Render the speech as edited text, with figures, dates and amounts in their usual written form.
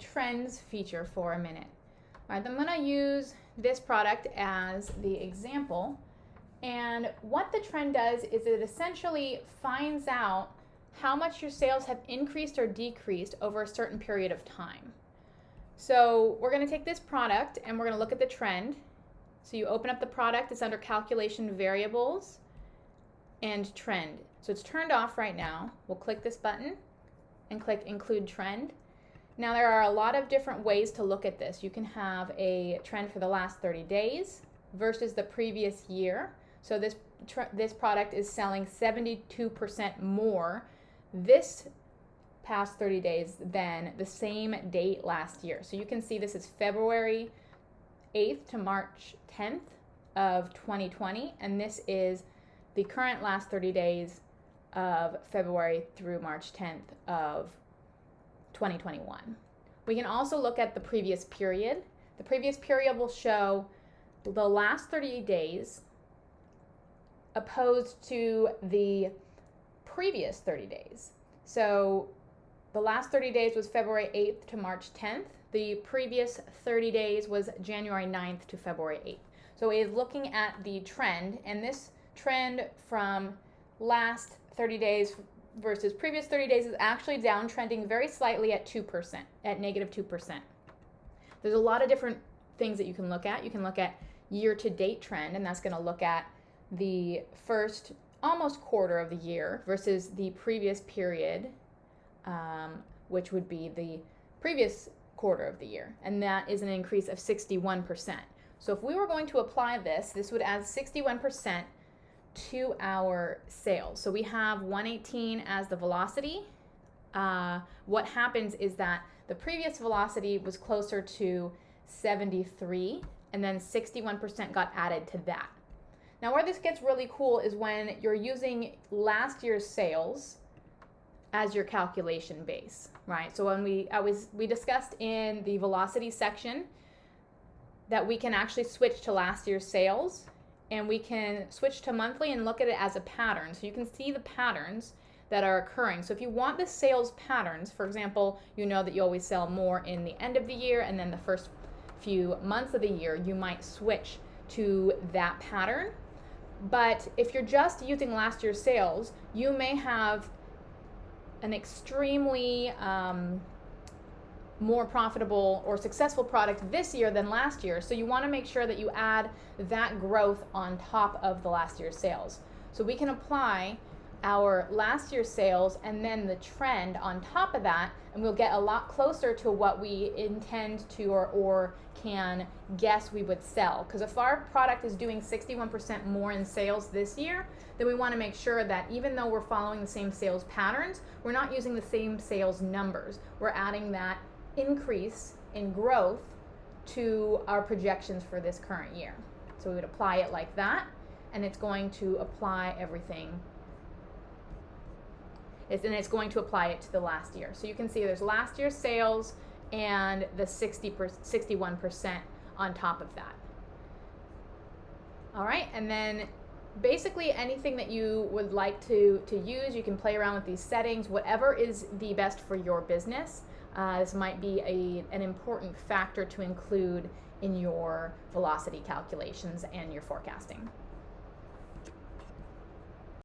trends feature for a minute. All right, I'm going to use this product as the example. And what the trend does is it essentially finds out how much your sales have increased or decreased over a certain period of time. So we're going to take this product and we're going to look at the trend. So you open up the product, it's under calculation variables and trend. So it's turned off right now. We'll click this button and click include trend. Now there are a lot of different ways to look at this. You can have a trend for the last 30 days versus the previous year. So this product is selling 72% more this past 30 days than the same date last year. So you can see this is February 8th to March 10th of 2020, and this is the current last 30 days of February through March 10th of 2021. We can also look at the previous period. The previous period will show the last 30 days opposed to the previous 30 days. So the last 30 days was February 8th to March 10th. The previous 30 days was January 9th to February 8th. So it is looking at the trend, and this trend from last 30 days versus previous 30 days is actually downtrending very slightly at 2%, at negative 2%. There's a lot of different things that you can look at. You can look at year-to-date trend, and that's going to look at the first almost quarter of the year versus the previous period, which would be the previous quarter of the year, and that is an increase of 61%. So if we were going to apply this, this would add 61% to our sales. So we have 118 as the velocity. What happens is that the previous velocity was closer to 73, and then 61% got added to that. Now where this gets really cool is when you're using last year's sales as your calculation base, right? So when we discussed in the velocity section that we can actually switch to last year's sales, and we can switch to monthly and look at it as a pattern. So you can see the patterns that are occurring. So if you want the sales patterns, for example, you know that you always sell more in the end of the year and then the first few months of the year, you might switch to that pattern. But if you're just using last year's sales, you may have an extremely more profitable or successful product this year than last year. So you want to make sure that you add that growth on top of the last year's sales. So we can apply our last year's sales and then the trend on top of that, and we'll get a lot closer to what we intend to or can guess we would sell. Because if our product is doing 61% more in sales this year, then we want to make sure that even though we're following the same sales patterns, we're not using the same sales numbers. We're adding that increase in growth to our projections for this current year. So we would apply it like that, and it's going to apply everything. And it's going to apply it to the last year. So you can see there's last year's sales and the 61% on top of that. All right, and then basically anything that you would like to use, you can play around with these settings, whatever is the best for your business. This might be an important factor to include in your velocity calculations and your forecasting.